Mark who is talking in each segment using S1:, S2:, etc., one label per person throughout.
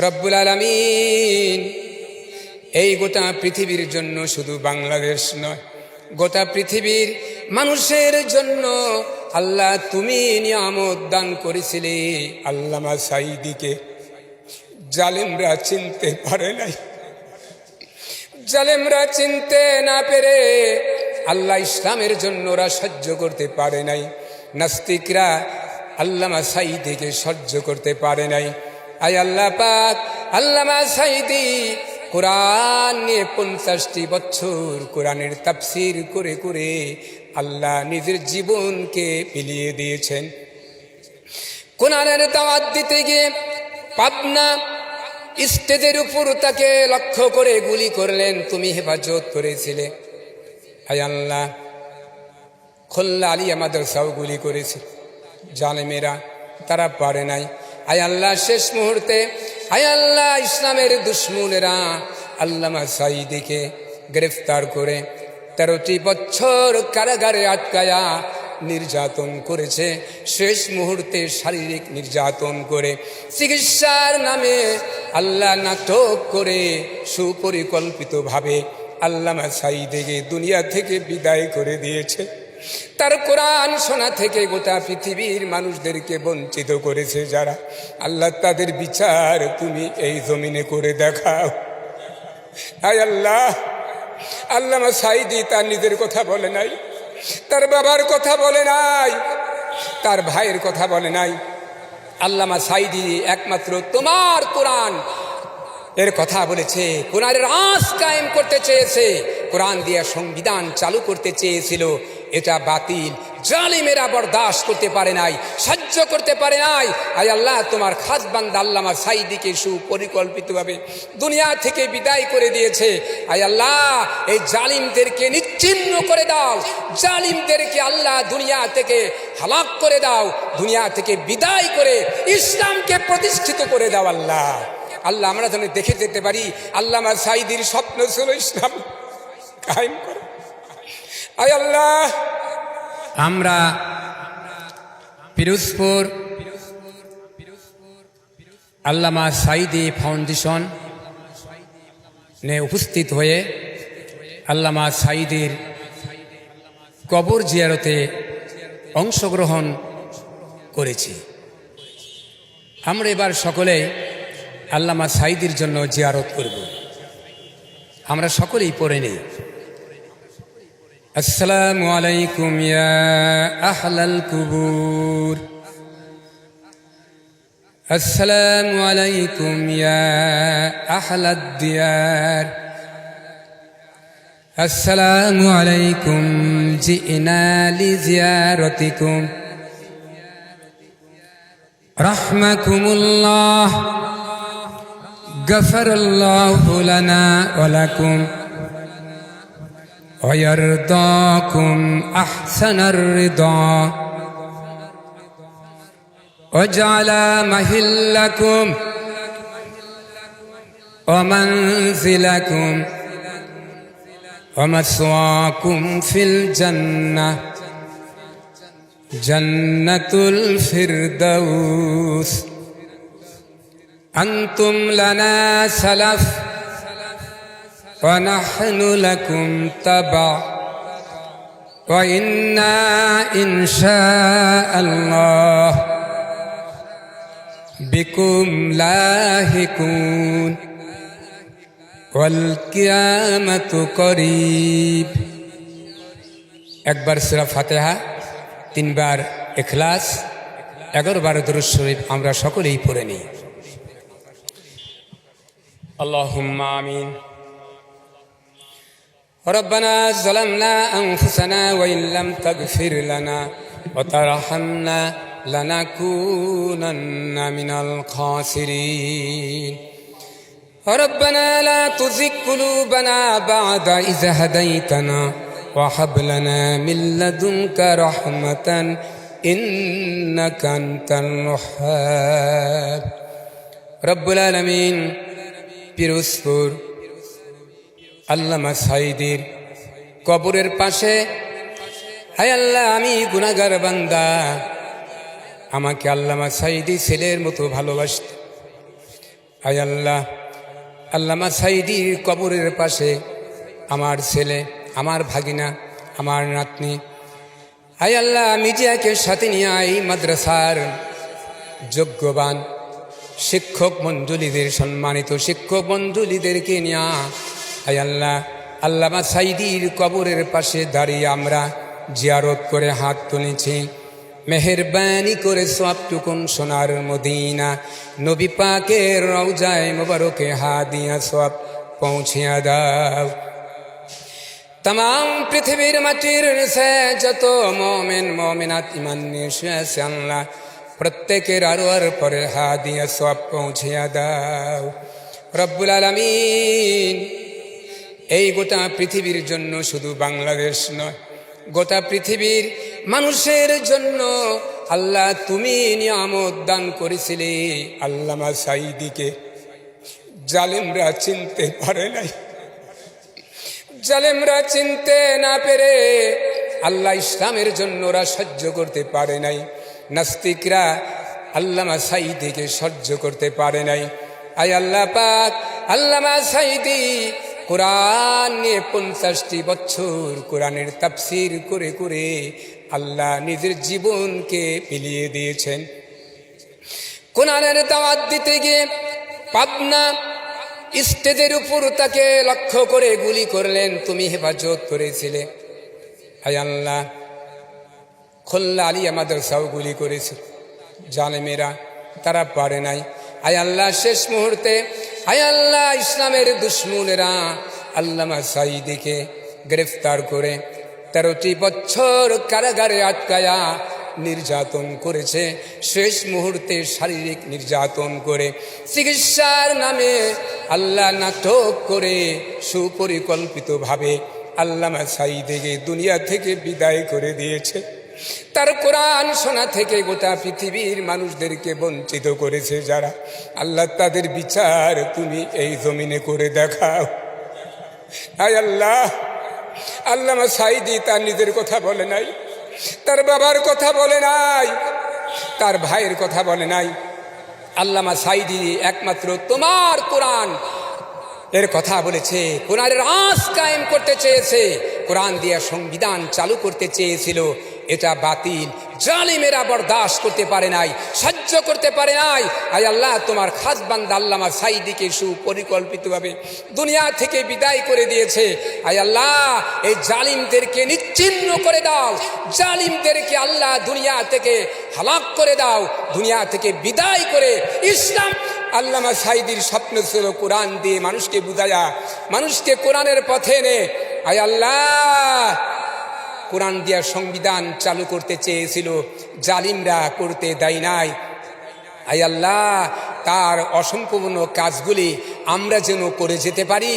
S1: রব্বুল আলামিন এই গোটা পৃথিবীর জন্য, শুধু বাংলাদেশ নয়, গোটা পৃথিবীর মানুষের জন্য আল্লাহ তুমি নিয়ামত দান করেছিলে। আল্লামা সাঈদীকে জালেমরা চিনতে পারে নাই। জালেমরা চিনতে না পেরে আল্লাহ ইসলামের জন্য ওরা সহ্য করতে পারে নাই। নাস্তিকরা আল্লামা সাঈদীকে সহ্য করতে পারে নাই। আয় আল্লাহ পাক, আল্লামা সাঈদী কোরআন নিয়ে 50টি বছর কোরআনের তাফসীর করে করে আল্লাহ নিজের জীবনকে বিলিয়ে দিয়েছেন। কোরআনের দাওয়াত দিতে গিয়ে পাবনা স্টেজের উপর তাকে লক্ষ্য করে গুলি করলেন, তুমি হেফাজত করেছিলে। আয় আল্লাহ, খোল্লা আলিয়া মাদ্রাসাও গুলি করেছে জালেমেরা, তারা পারে নাই। আয় আল্লাহ, শেষ মুহূর্তে আয় আল্লাহ ইসলামের দুশ্মনেরা আল্লামা সাঈদীকে গ্রেফতার করে 13টি বছর কারাগারে আটকায়া নির্যাতন করেছে। শেষ মুহূর্তে শারীরিক নির্যাতন করে, চিকিৎসার নামে আল্লাহ নাটক করে সুপরিকল্পিতভাবে আল্লামা সাঈদীকে দুনিয়া থেকে বিদায় করে দিয়েছে। তার কোরআন শোনা থেকে গোটা পৃথিবীর মানুষদেরকে বঞ্চিত করেছে যারা। আল্লাহ, তাদের বিচার তুমি এই জমিনে করে দেখাও। আয় আল্লাহ, আল্লামা সাঈদী তার নিজের কথা বলে নাই, তার বাবার কথা বলে নাই, তার ভাইয়ের কথা বলে নাই। আল্লামা সাঈদী একমাত্র তোমার কোরআন এর কথা বলেছে। কোরআনের আঁচ কায়েম করতে চেয়েছে, কোরআন দিয়ে সংবিধান চালু করতে চেয়েছিল। এটা বাতিল, জালিমেরা বরদাস্ত করতে পারে নাই, সহ্য করতে পারে নাই। আয় আল্লাহ, তোমার খাস বান্দা আল্লামা সাঈদীকে সুপরিকল্পিতভাবে দুনিয়া থেকে বিদায় করে দিয়েছে। আয় আল্লাহ, এই জালিমদেরকে নিশ্চিহ্ন করে দাও, জালিমদেরকে আল্লাহ দুনিয়া থেকে হালাক করে দাও, দুনিয়া থেকে বিদায় করে ইসলামকে প্রতিষ্ঠিত করে দাও। আল্লাহ আল্লাহ, আমরা যেন দেখে যেতে পারি আল্লামা সাঈদীর স্বপ্ন ছিল ইসলাম কায়েম করা। আয় আল্লাহ, আমরা পিরোজপুর আল্লামা সাঈদী ফাউন্ডেশন নে উপস্থিত হয়ে আল্লামা সাঈদীর কবর জিয়ারতে অংশগ্রহণ করেছি। আমরা এবার সকলে আল্লামা সাঈদীর জন্য জিয়ারত করব। আমরা সকলেই পড়ে নেই। আসসালামু আলাইকুম ইয়া আহলাল কুবুর, আসসালামু আলাইকুম ইয়া আহলাদ দিয়ার, আসসালামু আলাইকুম জিনা লিজিয়ারতিকুম, রাহমাকুমুল্লাহ, গফরাল্লাহু লানা ওয়া লাকুম, ويرضاكم أحسن الرضا، وجعل مهلكم ومنزلكم ومثواكم في الجنة جنة الفردوس، أنتم لنا سلف ونحن لكم تبع، وإنا إن شاء الله بكم لاحقون والقيامة قريب। একবার সূরা ফাতিহা, 3 বার ইখলাস, 11 বার দরুদ শরীফ আমরা সকলেই পড়ে নিই। আল্লাহুম্মা আমিন। ربنا ظلمنا أنفسنا وإن لم تغفر لنا وترحمنا لنكونن من الخاسرين، ربنا لا تزغ قلوبنا بعد إذ هديتنا وهب لنا من لدنك رحمة إنك أنت الوهاب। رب العالمين পিরোজপুর আল্লামা সাঈদীর কবরের পাশে, হায় আল্লাহ, আমি গুনাহগার বান্দা, আমাকে আল্লামা সাঈদী ছেলের মতো ভালোবাসত। আয় আল্লাহ, আল্লামা সাইদির কবরের পাশে আমার ছেলে, আমার ভাগিনা, আমার নাতনি, আয় আল্লাহ মিডিয়াকে সাথে নিয়ে এই মাদ্রাসার যোগ্যবান শিক্ষক মণ্ডলীদের, সম্মানিত শিক্ষক মণ্ডলীদেরকে নিয়ে আয় আল্লাহ আল্লামা সাইদির কবরের পাশে দাঁড়িয়ে আমরা জিয়ারত করে হাত তুলেছি। মেহেরবানি করে সবটুকুন সোনার মদিনা নবী পাকের রওজায়ে মুবারকে হাদিয়া সব পৌঁছিয়া দাও। तमाम পৃথিবীর মাটির নিচে যত মুমিন মুমিনাত ঈমান নিয়ে শুয়ে আছে আল্লাহ প্রত্যেকের আরওয়ার পরে হাদিয়া সব পৌঁছিয়া দাও রব্বুল আলামিন। এই গোটা পৃথিবীর জন্য, শুধু বাংলাদেশ নয়, গোটা পৃথিবীর মানুষের জন্য আল্লাহ তুমি নিয়ামত দান করেছিলে। আল্লামা সাইদিকে জালেমরা চিনতে পারে নাই, জালেমরা চিনতে না পেরে আল্লাহ ইসলামের জন্য ওরা সহ্য করতে পারে নাই। নাস্তিকরা আল্লামা সাইদিকে সহ্য করতে পারে নাই। আয় আল্লাহ পাক, আল্লামা সাইদি কোরআন নিয়ে 50টি বছর কোরআনের তাফসীর করে করে আল্লাহ নিজের জীবনকে বিলিয়ে দিয়েছেন। কোরআনের দাওয়াত দিতে গিয়ে পাবনা স্টেজের উপর তাকে লক্ষ্য করে গুলি করলেন, তুমি হেফাজত করেছিলে। আয় আল্লাহ, খুলনা আলিয়া মাদ্রাসাও গুলি করেছে জালেমেরা, তারা পারে নাই। আয় আল্লাহ শেষ মুহূর্তে আয় আল্লাহ ইসলামের দুশ্মনেরা আল্লামা সাইদিকে গ্রেফতার করে 13টি বছর কারাগারে আটকায়া নির্যাতন করেছে। শেষ মুহূর্তে শারীরিক নির্যাতন করে, চিকিৎসার নামে আল্লাহ নাটক করে সুপরিকল্পিতভাবে আল্লামা সাইদিকে দুনিয়া থেকে বিদায় করে দিয়েছে। তার কোরআন শোনা থেকে গোটা পৃথিবীর মানুষদেরকে বঞ্চিত করেছে যারা, আল্লাহ তাদের বিচার তুমি এই জমিনে করে দেখাও। হায় আল্লাহ, আল্লামা সাইদি তার নিজের কথা বলে নাই, তার বাবার কথা বলে নাই, তার ভাইয়ের কথা বলে নাই। আল্লামা সাইদি একমাত্র তোমার কোরআন এর কথা বলেছে, কোরআনের আঁচ কায়েম করতে চেয়েছে, কোরআন দিয়ে সংবিধান চালু করতে চেয়েছিল। এটা বাতিল, জালিমেরা বরদাস্ত করতে পারে নাই, সহ্য করতে পারে নাই। আয় আল্লাহ, তোমার খাস বান্দা আল্লামা সাইদিকে সুপরিকল্পিতভাবে দুনিয়া থেকে বিদায় করে দিয়েছে। আয় আল্লাহ, এই জালিমদেরকে নিশ্চিহ্ন করে দাও, জালিমদেরকে আল্লাহ দুনিয়া থেকে হালাক করে দাও, দুনিয়া থেকে বিদায় করে ইসলাম। আল্লামা সাইদির স্বপ্ন ছিল কোরআন দিয়ে মানুষকে বুঝায়া, মানুষকে কোরআনের পথে এনে আয় আল্লাহ কোরআন দিয়া সংবিধান চালু করতে চেয়েছিল, জালিমরা করতে দেয় নাই। আয় আল্লাহ, তার অসম্পূর্ণ কাজগুলি আমরা যেন করে যেতে পারি।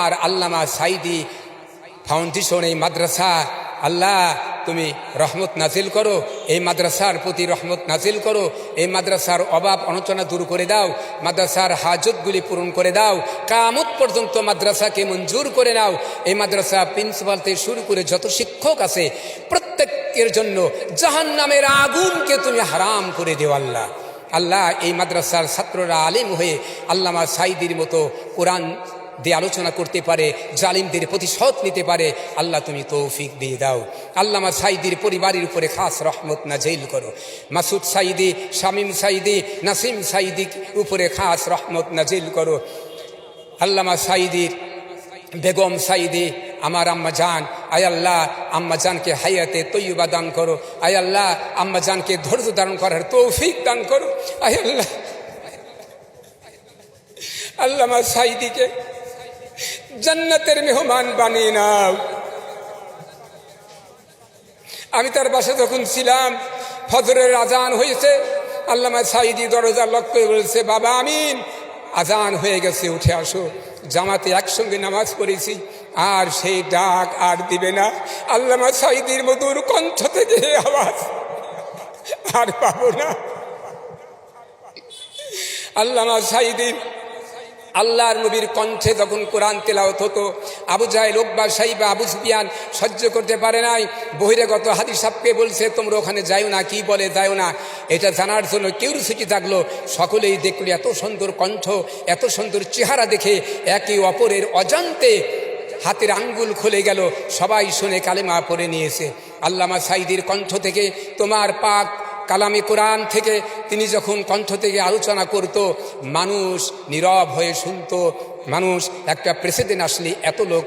S1: আর আল্লামা সাইদি ফাউন্ডেশন, এই মাদ্রাসা, আল্লাহ তুমি রহমত নাজিল করো, এই মাদ্রাসার প্রতি রহমত নাজিল করো, এই মাদ্রাসার অভাব অনটনা দূর করে দাও, মাদ্রাসার হাজতগুলি পূরণ করে দাও, কিয়ামত পর্যন্ত মাদ্রাসাকে মঞ্জুর করে নাও। এই মাদ্রাসা প্রিন্সিপাল থেকে শুরু করে যত শিক্ষক আছে প্রত্যেকের জন্য জাহান্নামের আগুনকে তুমি হারাম করে দেও আল্লাহ। আল্লাহ, এই মাদ্রাসার ছাত্ররা আলেম হয়ে আল্লামা সাইদির মতো কোরআন দিয়ে আলোচনা করতে পারে, জালিমদের প্রতিশোধ নিতে পারে। আল্লাহ তুমি তৌফিক দিয়ে দাও। আল্লামা সাইদির পরিবারের উপরে খাস রহমত নাজিল করো। মাসুদ সাইদি, শামীম সাইদি, নাসিম সাইদির উপরে খাস রহমত নাজিল করো। আল্লামা সাইদির বেগম সাইদি, আমার আম্মা জান, আয় আল্লাহ আম্মা জানকে হায়াতে তৈয়বা দান করো। আয় আল্লাহ আম্মা জানকে ধৈর্য ধারণ করার তৌফিক দান করো। আয় আল্লাহ, আল্লামা সাইদিকে জান্নাতের মেহমান বানিয়ে নাও। আমি তার বাসা যখন ছিলাম, ফজরের আজান হয়েছে, আল্লামা সাইদি দরজা লক্ষ্য করে বলছে, বাবা আমিন, আজান হয়ে গেছে, উঠে আসো। জামাতে একসঙ্গে নামাজ পড়েছি, আর সেই ডাক আর দিবে না। আল্লামা সাইদির মধুর কণ্ঠ থেকে আওয়াজ আর পাবো না। আল্লামা সাইদির আল্লাহর নবীর কণ্ঠে যখন কোরআন তেলাওয়াত হতো, আবু জাহেল, উকবা, সাইবা, আবু সুফিয়ান সহ্য করতে পারে নাই। বহিরাগত হাদীস সাহেবকে বলছে তোমরা ওখানে যাও না, কি বলে যাও না, এটা জানার জন্য কিউরিওসিটি থাকলো। সকলেই দেখলো এত সুন্দর কণ্ঠ, এত সুন্দর চেহারা দেখে একে অপরের অজান্তে হাতের আঙ্গুল খুলে গেল, সবাই শুনে কালেমা পড়ে নিয়েছে। আল্লামা সাঈদীর কণ্ঠ থেকে, তোমার পাক কালামে কোরআন থেকে তিনি যখন কণ্ঠ থেকে আলোচনা করত, মানুষ নীরব হয়ে শুনত। মানুষ, একটা প্রেসিডেন্ট আসলে এত লোক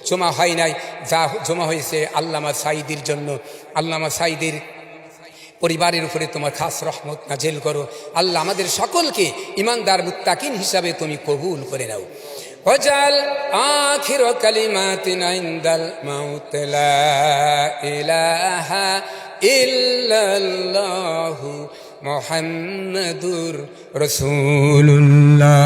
S1: জমা হয় নাই, যা জমা হয়েছে আল্লামা সাঈদীর জন্য। আল্লামা সাঈদীর পরিবারের উপরে তোমার খাস রহমত নাজিল করো। আল্লাহ আমাদের সকলকে ইমানদার মুত্তাকিন হিসাবে তুমি কবুল করে নাও। ওয়াজাল আখির কালিমাতিনা ইনদাল মাউত লা ইলাহা ইল্লাল্লাহু মুহাম্মাদুর রাসূলুল্লাহ।